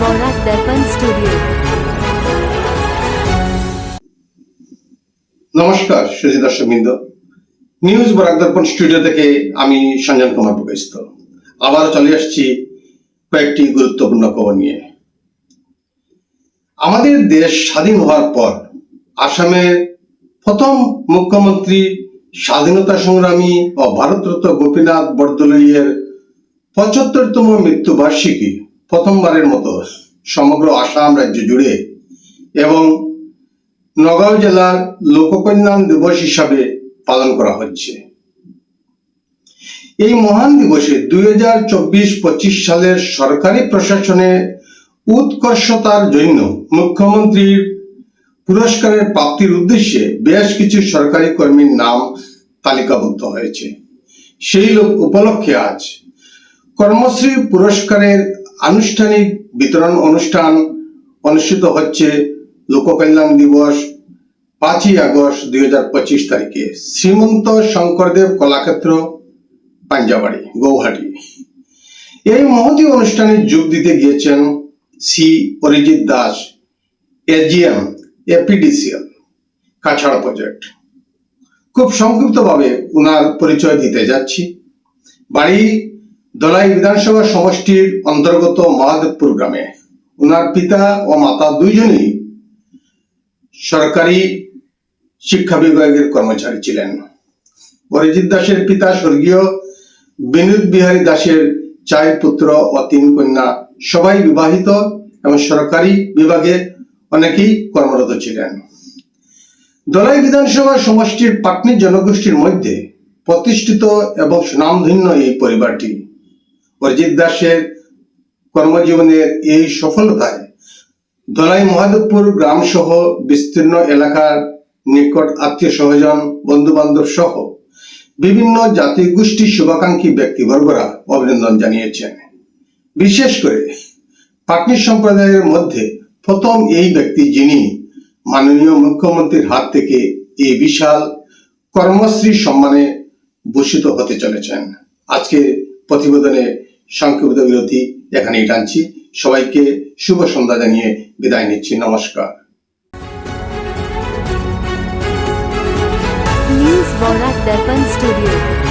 বরাক দর্পণ studio. নমস্কার সুধী দর্শকবৃন্দ, news Barak দর্পণ studio থেকে আমি সঞ্জন কুমার প্রকাশিত আবারও চলে আসছি কয়েকটি গুরুত্বপূর্ণ খবর নিয়ে। আমাদের দেশ স্বাধীন হওয়ার পর আসামের প্রথম মুখ্যমন্ত্রী স্বাধীনতা সংগ্রামী ও ভারতরত্ন গোপীনাথ বরদলৈয়ের ৭৫তম মৃত্যুবার্ষিকী প্রথমবারের মতো সমগ্র আসাম রাজ্য জুড়ে এবং নগাঁও জেলার লোককল্যাণ দিবস হিসাবে পালন করা হচ্ছে। এই মহান দিবসে 2024-25 সালের সরকারি প্রশাসনে উৎকর্ষতার জন্য মুখ্যমন্ত্রীর পুরস্কারের প্রাপ্তির উদ্দেশ্যে বেশ কিছু সরকারি কর্মীর নাম তালিকাভুক্ত হয়েছে। সেই উপলক্ষে আজ কর্মশ্রী পুরস্কারের আনুষ্ঠানিক বিতরণ অনুষ্ঠান অনুষ্ঠিত হচ্ছে লোককল্যাণ দিবস 5ই আগস্ট 2025 তারিখে শ্রীমন্ত শঙ্করদেব কলাক্ষেত্র, পাঞ্জাবাড়ি, গৌহাটি। এই মহতী অনুষ্ঠানে যোগ দিতে গিয়েছেন Shri Arijit Das, AGM, APDCL, Cachar project. খুব সংক্ষিপ্তভাবে উনার পরিচয় দিতে যাচ্ছি। বাড়ি দলাই বিধানসভা সমষ্টির অন্তর্গত মহাদেবপুর গ্রামে। উনার পিতা ও মাতা দুইজনই সরকারি শিক্ষা বিভাগের কর্মচারী ছিলেন। অরিজিৎ দাসের পিতা স্বর্গীয় বিনোদ বিহারী দাসের 4 পুত্র ও 3 কন্যা, সবাই বিবাহিত এবং সরকারি বিভাগে অনেকেই কর্মরত ছিলেন। দলাই বিধানসভা সমষ্টির পাটনি জনগোষ্ঠীর মধ্যে প্রতিষ্ঠিত এবং সুনামধন্য এই পরিবারটি অরিজিৎ দাসের কর্মজীবনের এই সফলতায় দলাই মহাদেবপুর গ্রাম সহ বিস্তীর্ণ এলাকার নিকট আত্মীয় স্বজন, বন্ধু বান্ধব সহ বিভিন্ন জাতি গোষ্ঠী শুভাকাঙ্ক্ষী ব্যক্তিবর্গরা অভিনন্দন জানিয়েছেন। বিশেষ করে পাটনি সম্প্রদায়ের মধ্যে প্রথম এই ব্যক্তি যিনি মাননীয় মুখ্যমন্ত্রীর হাত থেকে এই বিশাল কর্মশ্রী সম্মানে ভূষিত হতে চলেছেন। আজকে প্রতিবেদনে সংক্ষিপ্ত বিরতি এখানেই টানছি। সবাইকে শুভ সন্ধ্যা জানিয়ে বিদায় নিচ্ছি। নমস্কার। নিউজ বরাক দর্পণ স্টুডিও।